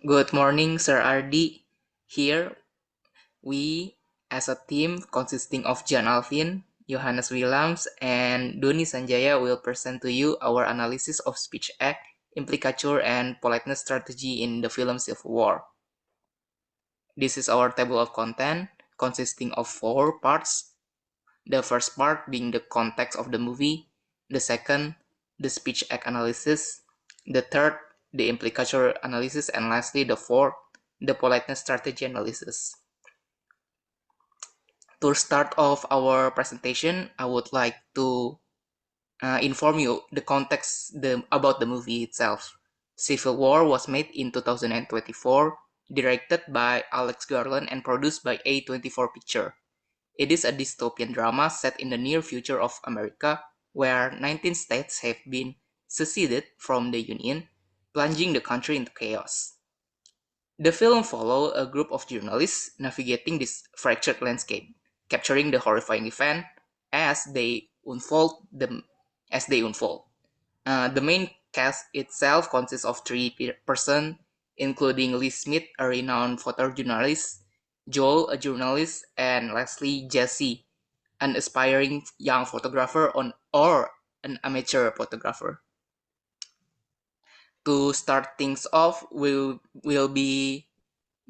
Good morning, Sir RD. Here, we, as a team consisting of John Alvin, Johannes Willems, and Doni Sanjaya, will present to you our analysis of speech act, implicature, and politeness strategy in the film Civil War. This is our table of content consisting of 4 parts. The first part being the context of the movie, the second, the speech act analysis, the third, the implicature analysis, and lastly, the fourth, the politeness strategy analysis. To start off our presentation, I would like to inform you the context about the movie itself. Civil War was made in 2024, directed by Alex Garland and produced by A24 Picture. It is a dystopian drama set in the near future of America, where 19 states have been seceded from the Union, plunging the country into chaos. The film follows a group of journalists navigating this fractured landscape, capturing the horrifying event as they unfold. The main cast itself consists of 3 persons, including Lee Smith, a renowned photojournalist, Joel, a journalist, and Leslie Jesse, an aspiring young photographer or an amateur photographer. To start things off, we'll be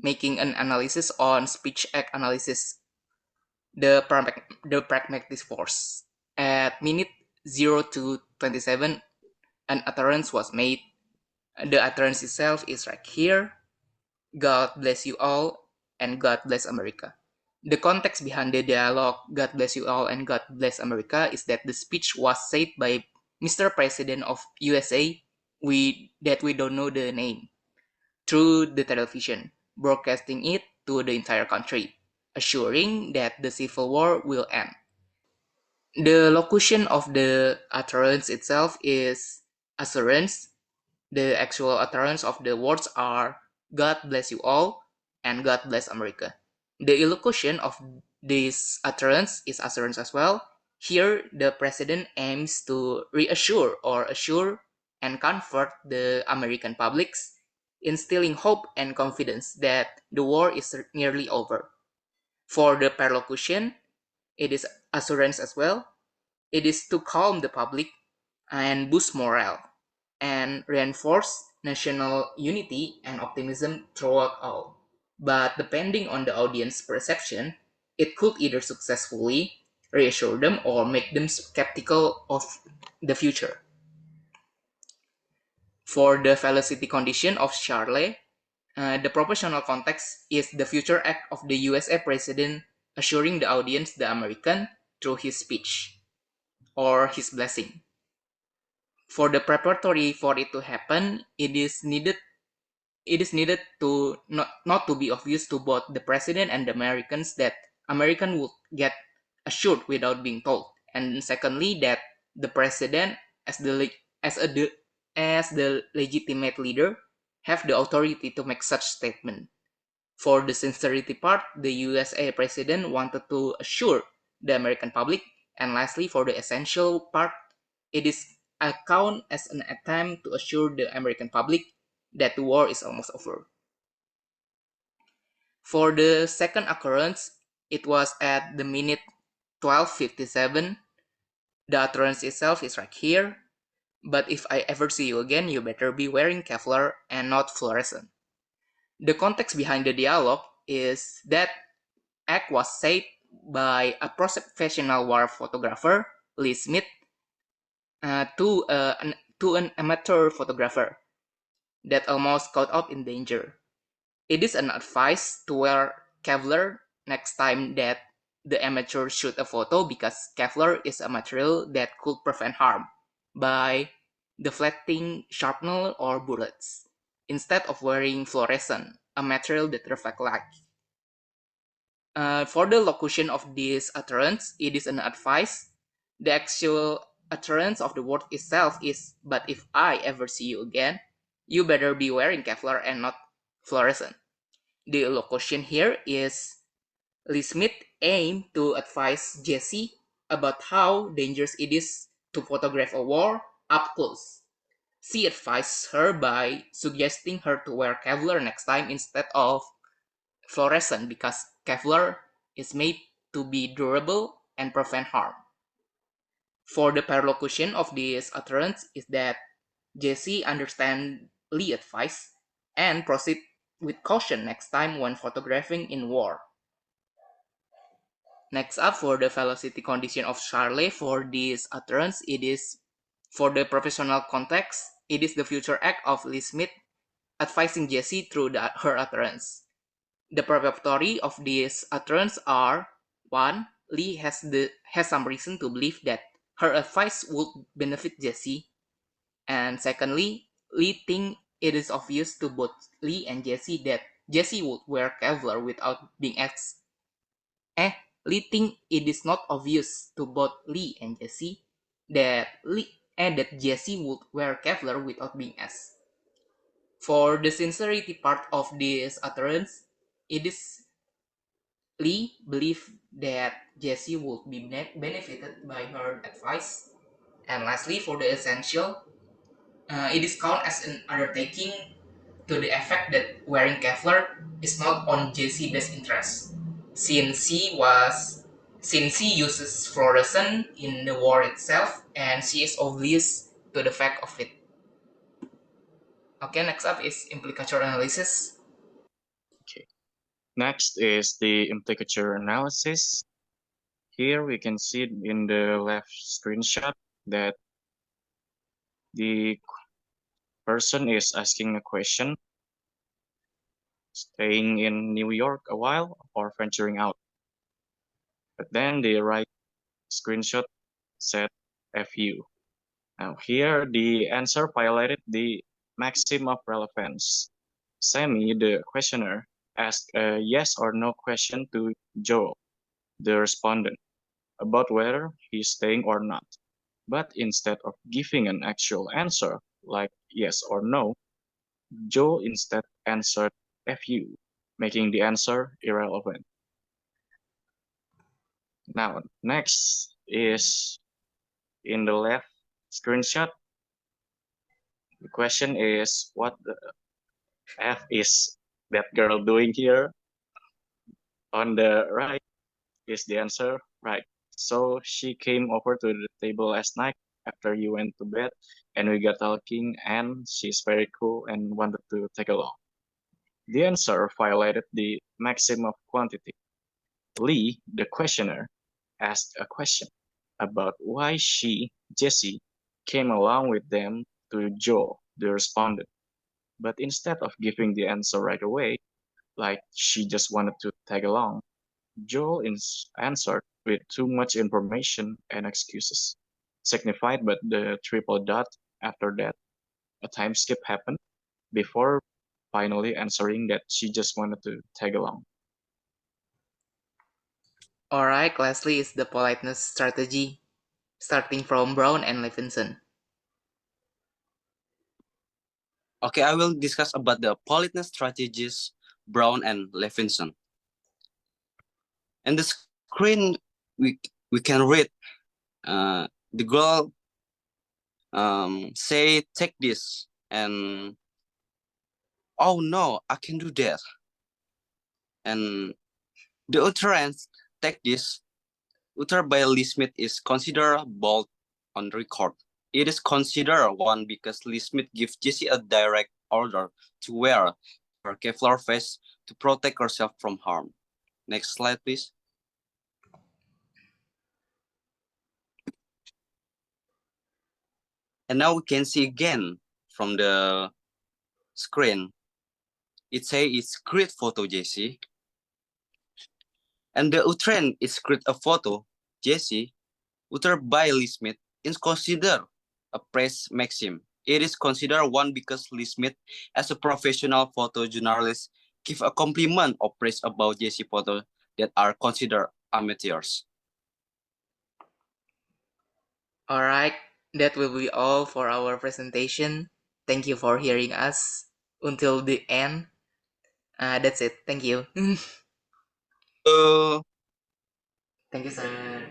making an analysis on speech act analysis, the pragmatic force. At minute 0 to 27, an utterance was made. The utterance itself is right here. God bless you all and God bless America. The context behind the dialogue, God bless you all and God bless America, is that the speech was said by Mr. President of USA, that we don't know the name, through the television, broadcasting it to the entire country, assuring that the Civil War will end. The locution of the utterance itself is assurance. The actual utterance of the words are God bless you all and God bless America. The elocution of this utterance is assurance as well. Here, the president aims to reassure or assure and comfort the American publics, instilling hope and confidence that the war is nearly over. For the perlocution, it is assurance as well. It is to calm the public and boost morale and reinforce national unity and optimism throughout all. But depending on the audience perception, it could either successfully reassure them or make them skeptical of the future. For the velocity condition of Charlie, the proportional context is the future act of the USA president assuring the audience the American through his speech or his blessing. For the preparatory for it to happen, it is needed to not to be obvious to both the president and the Americans that American would get assured without being told, and secondly that the president as the legitimate leader have the authority to make such statement. For the sincerity part, the USA president wanted to assure the American public, and lastly for the essential part, it is account as an attempt to assure the American public that the war is almost over. For the second occurrence, it was at the minute 12:57. The utterance itself is right here. But if I ever see you again, you better be wearing Kevlar and not fluorescent. The context behind the dialogue is that act was said by a professional war photographer, Lee Smith, to an amateur photographer that almost caught up in danger. It is an advice to wear Kevlar next time that the amateur shoot a photo because Kevlar is a material that could prevent harm by deflecting shrapnel or bullets, instead of wearing fluorescent, a material that reflects light. For the locution of this utterance, it is an advice. The actual utterance of the word itself is, but if I ever see you again, you better be wearing Kevlar and not fluorescent. The locution here is Lee Smith aimed to advise Jesse about how dangerous it is to photograph a war up close. She advised her by suggesting her to wear Kevlar next time instead of fluorescent because Kevlar is made to be durable and prevent harm. For the perlocution of this utterance is that Jesse understand Lee advice and proceed with caution next time when photographing in war. Next up, for the velocity condition of Charlie for this utterance, it is for the professional context, it is the future act of Lee Smith advising Jesse through her utterance. The preparatory of these utterance are: 1. Lee has some reason to believe that her advice would benefit Jesse, and secondly, Lee think it is obvious to both Lee and Jesse that Jesse would wear Kevlar without being asked. Lee think it is not obvious to both Lee and Jesse that Jesse would wear Kevlar without being asked. For the sincerity part of this utterance, it is Lee believed that Jesse would be benefited by her advice. And lastly, for the essential, it is count as an undertaking to the effect that wearing Kevlar is not on Jesse's best interest, since she uses fluorescent in the war itself, and she is oblivious to the fact of it. Okay, next up is implicature analysis. Okay. Next is the implicature analysis. Here we can see in the left screenshot that the person is asking a question, staying in New York a while or venturing out. But then the right screenshot said FU. Now here the answer violated the maxim of relevance. Sammy, the questioner, asked a yes or no question to Joe, the respondent, about whether he's staying or not. But instead of giving an actual answer, like yes or no, Joe instead answered FU, making the answer irrelevant. Now, next is in the left screenshot. The question is, what the F is that girl doing here? On the right is the answer, right. So she came over to the table last night after you went to bed, and we got talking, and she's very cool and wanted to take along. The answer violated the maxim of quantity. Lee, the questioner, asked a question about why she, Jessie, came along with them to Joe, the respondent. But instead of giving the answer right away, like she just wanted to tag along, Joel answered with too much information and excuses, signified by the triple dot after that. A time skip happened before finally answering that she just wanted to tag along. Alright, lastly is the politeness strategy, starting from Brown and Levinson. Okay, I will discuss about the politeness strategies, Brown and Levinson. And the screen, we can read the girl say, take this, and oh no, I can do that. And the utterance, take this, uttered by Lee Smith is considered bold on record. It is considered one because Lee Smith gives Jessie a direct order to wear her Kevlar vest to protect herself from harm. Next slide, please. And now we can see again from the screen. It says it's great photo, Jessie. And the utterance is great a photo, Jessie, uttered by Lee Smith is considered a praise maxim. It is considered one because Lee Smith, as a professional photojournalist, give a compliment or praise about Jessie photos that are considered amateurs. Alright, that will be all for our presentation. Thank you for hearing us until the end. That's it. Thank you. Uh, Thank you, sir.